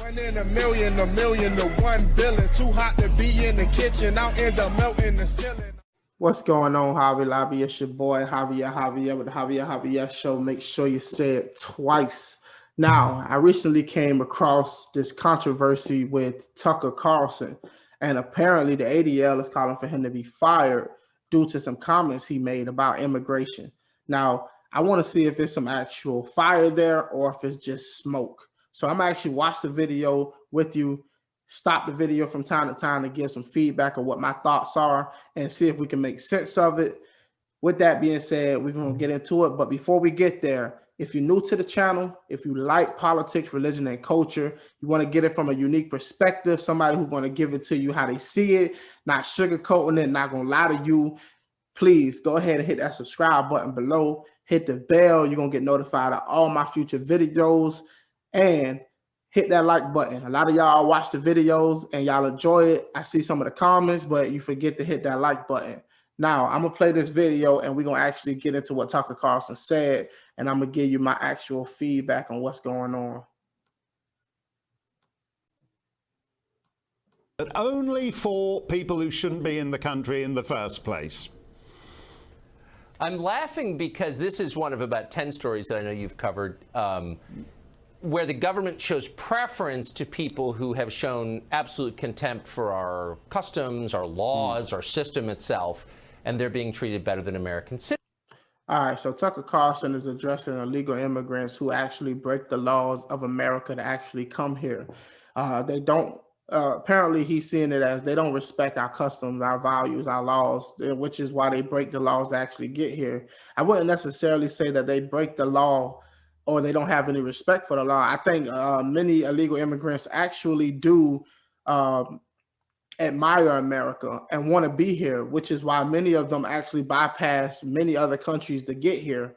1 in a million to one villain. Too hot to be in the kitchen, I'll end up melting the ceiling. What's going on, Javier Lobby? It's your boy Javier with the Javier Show. Make sure you say it twice. Now, I recently came across this controversy with Tucker Carlson, and apparently the ADL is calling for him to be fired due to some comments he made about immigration. Now, I want to see if it's some actual fire there or if it's just smoke. So I'm actually watch the video with you, stop the video from time to time to give some feedback of what my thoughts are and see if we can make sense of it. With that being said, we're going to get into it. But before we get there, if you're new to the channel, if you like politics, religion, and culture, you want to get it from a unique perspective, somebody who's going to give it to you how they see it, not sugarcoating it, not going to lie to you, please go ahead and hit that subscribe button below. Hit the bell. You're going to get notified of all my future videos. And hit that like button. A lot of y'all watch the videos and y'all enjoy it. I see some of the comments, but you forget to hit that like button. Now, I'm going to play this video and we're going to actually get into what Tucker Carlson said, and I'm going to give you my actual feedback on what's going on. But only for people who shouldn't be in the country in the first place. I'm laughing because this is one of about 10 stories that I know you've covered where the government shows preference to people who have shown absolute contempt for our customs, our laws, our system itself, and they're being treated better than American citizens. All right, so Tucker Carlson is addressing illegal immigrants who actually break the laws of America to actually come here. They don't, apparently he's seeing it as they don't respect our customs, our values, our laws, which is why they break the laws to actually get here. I wouldn't necessarily say that they break the law or they don't have any respect for the law. I think many illegal immigrants actually do admire America and want to be here, which is why many of them actually bypass many other countries to get here.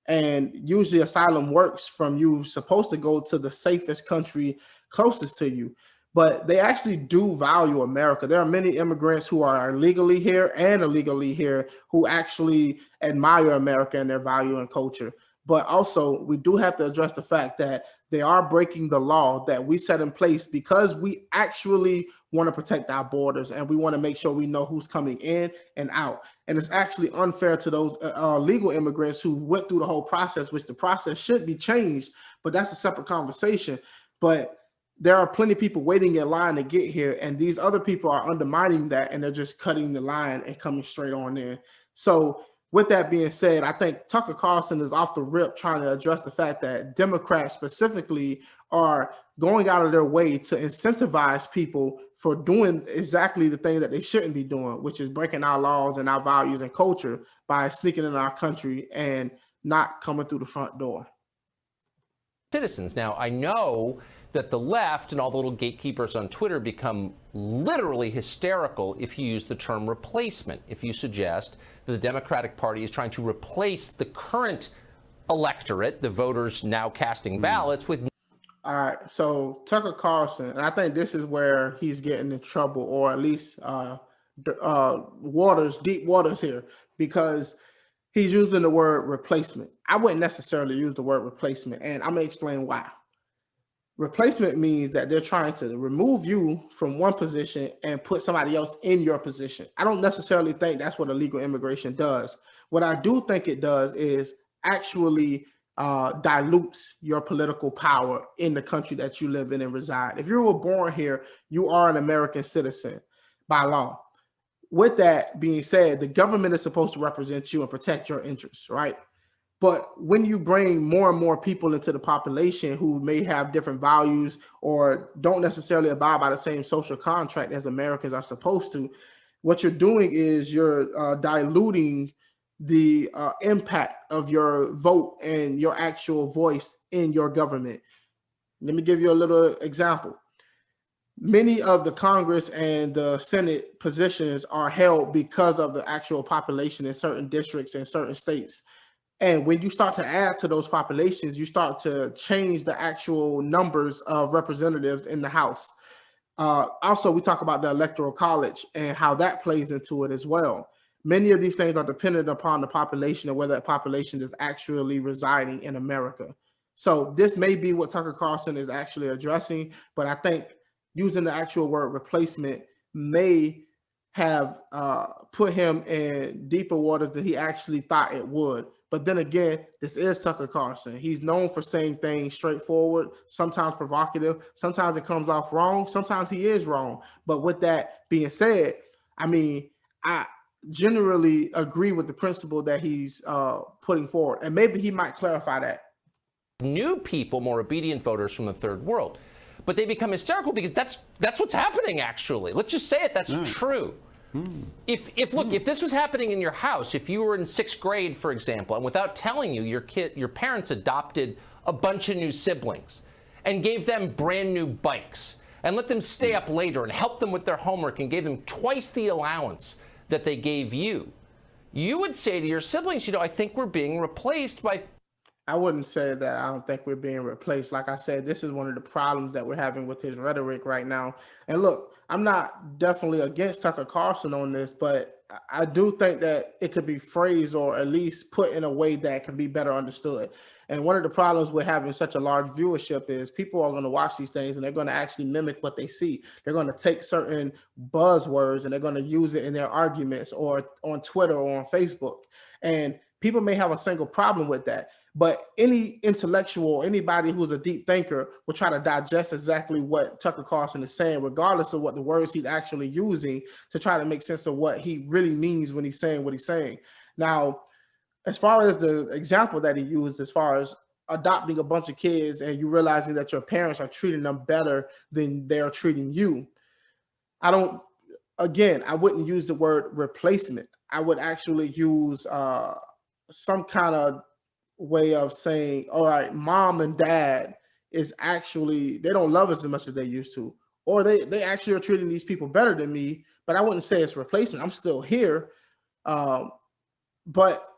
And usually asylum works from you supposed to go to the safest country closest to you. But they actually do value America. There are many immigrants who are legally here and illegally here who actually admire America and their value and culture. But also, we do have to address the fact that they are breaking the law that we set in place because we actually want to protect our borders and we want to make sure we know who's coming in and out. And it's actually unfair to those legal immigrants who went through the whole process, which the process should be changed, but that's a separate conversation. But there are plenty of people waiting in line to get here, and these other people are undermining that, and they're just cutting the line and coming straight on in. So with that being said, I think Tucker Carlson is off the rip trying to address the fact that Democrats specifically are going out of their way to incentivize people for doing exactly the thing that they shouldn't be doing, which is breaking our laws and our values and culture by sneaking in our country and not coming through the front door. Citizens. Now, I know that the left and all the little gatekeepers on Twitter become literally hysterical if you use the term replacement, if you suggest that the Democratic Party is trying to replace the current electorate, the voters now casting ballots, with... All right, so Tucker Carlson, and I think this is where he's getting in trouble, or at least deep waters here, because he's using the word replacement. I wouldn't necessarily use the word replacement, and I'm going to explain why. Replacement means that they're trying to remove you from one position and put somebody else in your position. I don't necessarily think that's what illegal immigration does. What I do think it does is actually dilutes your political power in the country that you live in and reside. If you were born here, you are an American citizen by law. With that being said, the government is supposed to represent you and protect your interests, right? But when you bring more and more people into the population who may have different values or don't necessarily abide by the same social contract as Americans are supposed to, what you're doing is you're diluting the impact of your vote and your actual voice in your government. Let me give you a little example. Many of the Congress and the Senate positions are held because of the actual population in certain districts and certain states. And when you start to add to those populations, you start to change the actual numbers of representatives in the House. Also, we talk about the Electoral College and how that plays into it as well. Many of these things are dependent upon the population and whether that population is actually residing in America. So this may be what Tucker Carlson is actually addressing, but I think using the actual word replacement may have put him in deeper waters than he actually thought it would. But then again, this is Tucker Carlson. He's known for saying things straightforward, sometimes provocative, sometimes it comes off wrong, sometimes he is wrong. But with that being said, I mean, I generally agree with the principle that he's putting forward. And maybe he might clarify that. New people, more obedient voters from the third world. But they become hysterical because that's what's happening, actually. Let's just say it, that's true. If this was happening in your house, if you were in 6th grade, for example, and without telling you, your parents adopted a bunch of new siblings and gave them brand new bikes and let them stay up later and help them with their homework and gave them twice the allowance that they gave you, you would say to your siblings, I think we're being replaced by... I wouldn't say that I don't think we're being replaced. Like I said, this is one of the problems that we're having with his rhetoric right now. And look, I'm not definitely against Tucker Carlson on this, but I do think that it could be phrased or at least put in a way that can be better understood. And one of the problems with having such a large viewership is people are going to watch these things and they're going to actually mimic what they see. They're going to take certain buzzwords and they're going to use it in their arguments or on Twitter or on Facebook. And people may have a single problem with that. But any intellectual, anybody who's a deep thinker will try to digest exactly what Tucker Carlson is saying, regardless of what the words he's actually using, to try to make sense of what he really means when he's saying what he's saying. Now, as far as the example that he used, as far as adopting a bunch of kids and you realizing that your parents are treating them better than they're treating you, I wouldn't use the word replacement. I would actually use some kind of way of saying, all right, mom and dad is actually, they don't love us as much as they used to, or they actually are treating these people better than me, but I wouldn't say it's replacement. I'm still here. But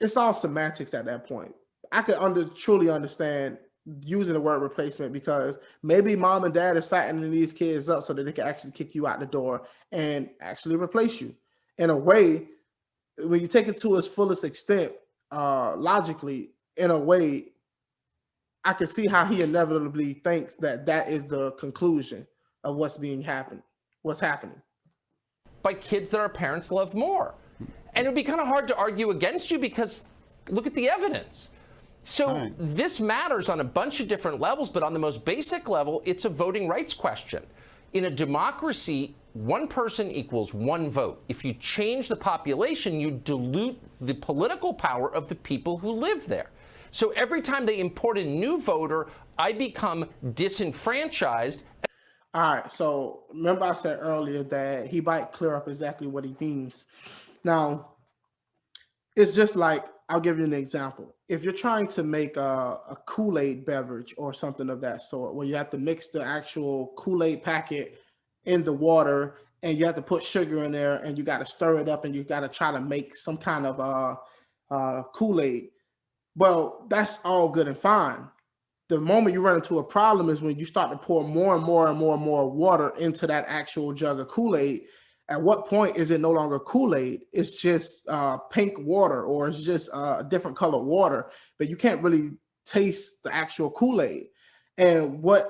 it's all semantics at that point. I could truly understand using the word replacement because maybe mom and dad is fattening these kids up so that they can actually kick you out the door and actually replace you. In a way, when you take it to its fullest extent, logically, in a way, I can see how he inevitably thinks that that is the conclusion of what's happening. By kids that our parents love more. And it would be kind of hard to argue against you because look at the evidence. So this matters on a bunch of different levels, but on the most basic level, it's a voting rights question. In a democracy, one person equals one vote. If you change the population, you dilute the political power of the people who live there. So every time they import a new voter, I become disenfranchised. All right, so remember I said earlier that he might clear up exactly what he means. Now, it's just like, I'll give you an example. If you're trying to make a Kool-Aid beverage or something of that sort, where you have to mix the actual Kool-Aid packet in the water and you have to put sugar in there and you got to stir it up and you got to try to make some kind of Kool-Aid. Well, that's all good and fine. The moment you run into a problem is when you start to pour more and more and more and more water into that actual jug of Kool-Aid. At what point is it no longer Kool-Aid? It's just pink water, or it's just different colored water, but you can't really taste the actual Kool-Aid. And why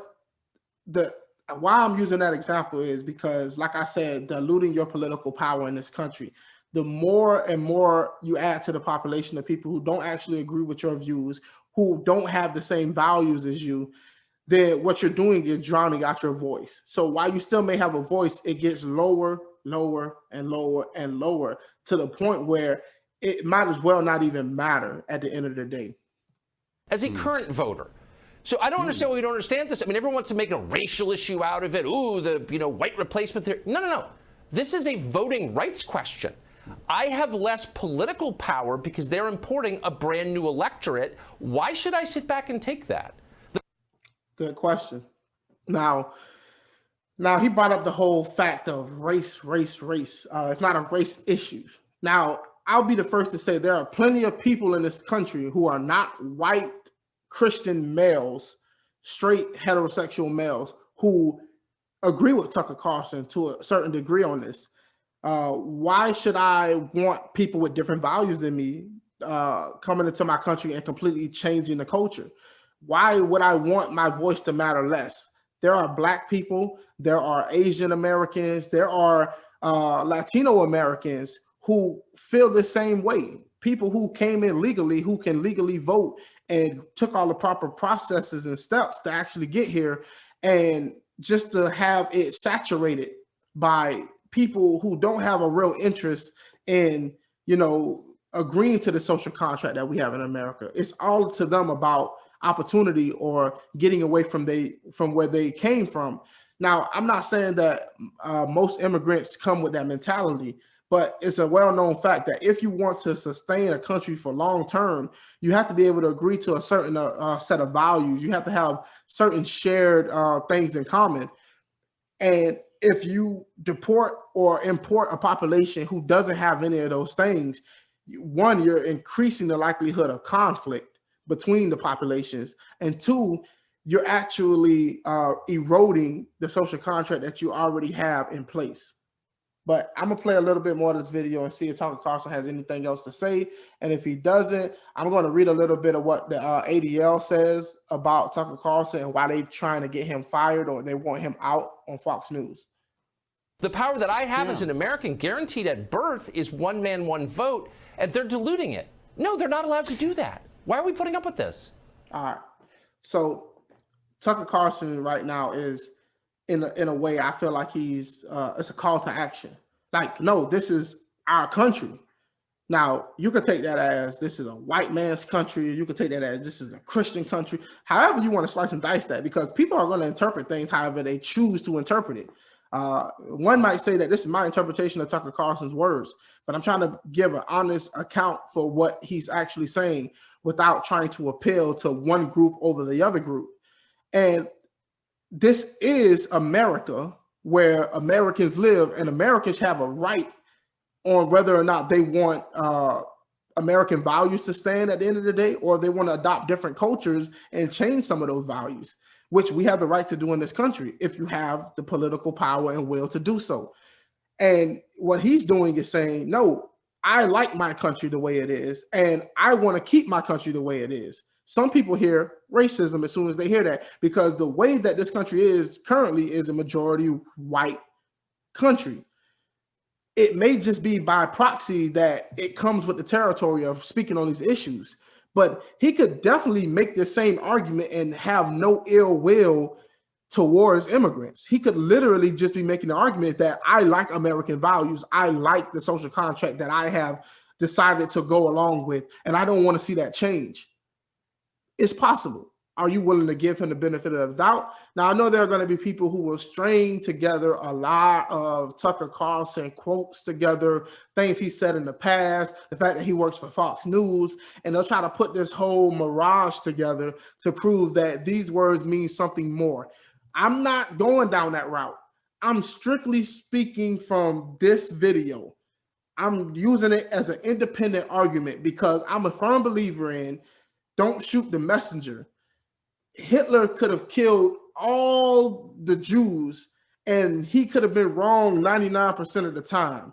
I'm using that example is because, like I said, diluting your political power in this country. The more and more you add to the population of people who don't actually agree with your views, who don't have the same values as you, then what you're doing is drowning out your voice. So while you still may have a voice, it gets lower, lower, and lower, and lower, to the point where it might as well not even matter at the end of the day. As a current voter. So I don't understand why we don't understand this. I mean, everyone wants to make a racial issue out of it. Ooh, the white replacement theory. No. This is a voting rights question. I have less political power because they're importing a brand new electorate. Why should I sit back and take that? Good question. Now he brought up the whole fact of race. It's not a race issue. Now, I'll be the first to say there are plenty of people in this country who are not white Christian males, straight heterosexual males, who agree with Tucker Carlson to a certain degree on this. Why should I want people with different values than me coming into my country and completely changing the culture? why would I want my voice to matter less? There are Black people, there are Asian Americans, there are Latino Americans who feel the same way. People who came in legally, who can legally vote and took all the proper processes and steps to actually get here, and just to have it saturated by people who don't have a real interest in, you know, agreeing to the social contract that we have in America. It's all to them about opportunity or getting away from where they came from. Now, I'm not saying that most immigrants come with that mentality, but it's a well-known fact that if you want to sustain a country for long term, you have to be able to agree to a certain set of values. You have to have certain shared things in common. And if you deport or import a population who doesn't have any of those things, one, you're increasing the likelihood of conflict between the populations, and two, you're actually eroding the social contract that you already have in place. But I'm gonna play a little bit more of this video and see if Tucker Carlson has anything else to say. And if he doesn't, I'm going to read a little bit of what the ADL says about Tucker Carlson and why they're trying to get him fired or they want him out on Fox News. The power that I have as an American guaranteed at birth is one man, one vote, and they're diluting it. No, they're not allowed to do that. Why are we putting up with this? All right. So Tucker Carlson right now is, in a way, I feel like he's it's a call to action. Like, no, this is our country. Now, you could take that as this is a white man's country. You could take that as this is a Christian country. However you want to slice and dice that, because people are going to interpret things however they choose to interpret it. One might say that this is my interpretation of Tucker Carlson's words, but I'm trying to give an honest account for what he's actually saying without trying to appeal to one group over the other group. And this is America, where Americans live, and Americans have a right on whether or not they want American values to stand at the end of the day, or they want to adopt different cultures and change some of those values, which we have the right to do in this country if you have the political power and will to do so. And what he's doing is saying, no, I like my country the way it is, and I want to keep my country the way it is. Some people hear racism as soon as they hear that, because the way that this country is currently is a majority white country. It may just be by proxy that it comes with the territory of speaking on these issues, but he could definitely make the same argument and have no ill will towards immigrants. He could literally just be making the argument that I like American values. I like the social contract that I have decided to go along with, and I don't want to see that change. It's possible. Are you willing to give him the benefit of the doubt? Now, I know there are going to be people who will string together a lot of Tucker Carlson quotes together, things he said in the past, the fact that he works for Fox News, and they'll try to put this whole mirage together to prove that these words mean something more. I'm not going down that route. I'm strictly speaking from this video. I'm using it as an independent argument because I'm a firm believer in don't shoot the messenger. Hitler could have killed all the Jews and he could have been wrong 99% of the time.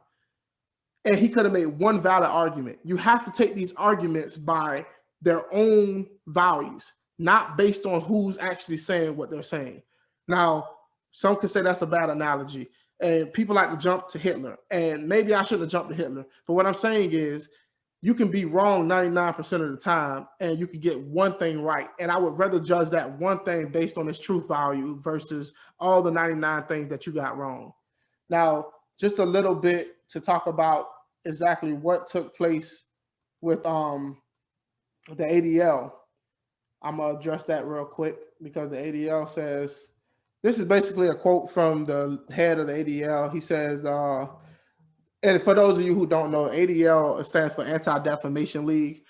And he could have made one valid argument. You have to take these arguments by their own values, not based on who's actually saying what they're saying. Now, some could say that's a bad analogy, and people like to jump to Hitler, and maybe I shouldn't have jumped to Hitler. But what I'm saying is, you can be wrong 99% of the time and you can get one thing right. And I would rather judge that one thing based on its truth value versus all the 99 things that you got wrong. Now, just a little bit to talk about exactly what took place with the ADL. I'm going to address that real quick because the ADL says, this is basically a quote from the head of the ADL. He says, and for those of you who don't know, ADL stands for Anti-Defamation League.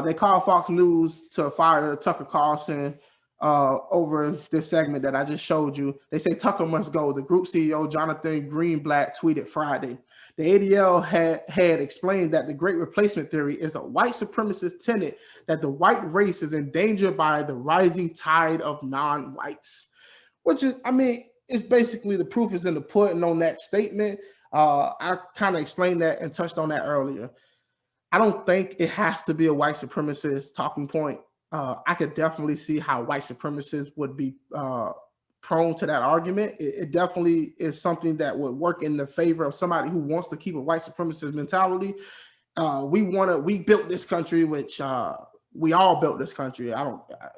They called Fox News to fire Tucker Carlson over this segment that I just showed you. They say Tucker must go. The group CEO, Jonathan Greenblatt, tweeted Friday. The ADL had explained that the Great Replacement theory is a white supremacist tenet that the white race is endangered by the rising tide of non-whites, which is, I mean, it's basically the proof is in the pudding on that statement. I kind of explained that and touched on that earlier. I don't think it has to be a white supremacist talking point I could definitely see how white supremacists would be prone to that argument. It definitely is something that would work in the favor of somebody who wants to keep a white supremacist mentality. We built this country, which we all built this country.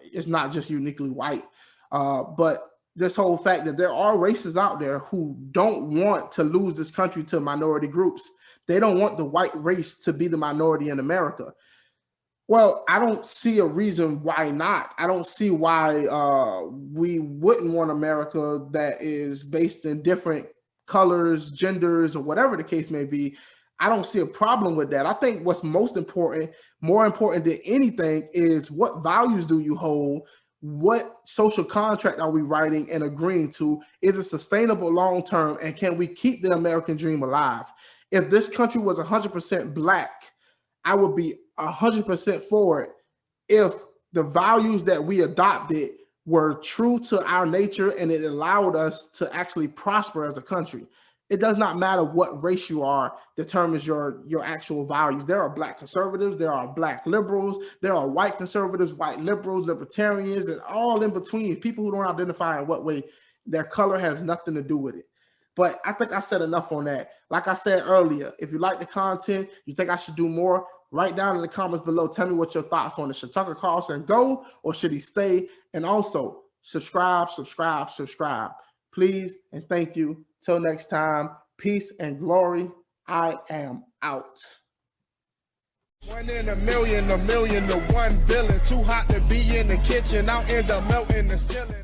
It's not just uniquely white, but this whole fact that there are races out there who don't want to lose this country to minority groups. They don't want the white race to be the minority in America. Well, I don't see a reason why not. I don't see why we wouldn't want America that is based in different colors, genders, or whatever the case may be. I don't see a problem with that. I think what's most important, more important than anything, is what values do you hold? What social contract are we writing and agreeing to? Is it sustainable long term? And can we keep the American dream alive? If this country was 100% black, I would be 100% for it if the values that we adopted were true to our nature and it allowed us to actually prosper as a country. It does not matter what race you are determines your actual values. There are black conservatives, there are black liberals, there are white conservatives, white liberals, libertarians, and all in between, people who don't identify in what way. Their color has nothing to do with it. But I think I said enough on that. Like I said earlier, if you like the content, you think I should do more, write down in the comments below. Tell me what your thoughts on it. Should Tucker Carlson go or should he stay? And also subscribe. Please and thank you. Till next time, peace and glory. I am out. 1 in a million to one villain. Too hot to be in the kitchen. I'll end up melting the ceiling.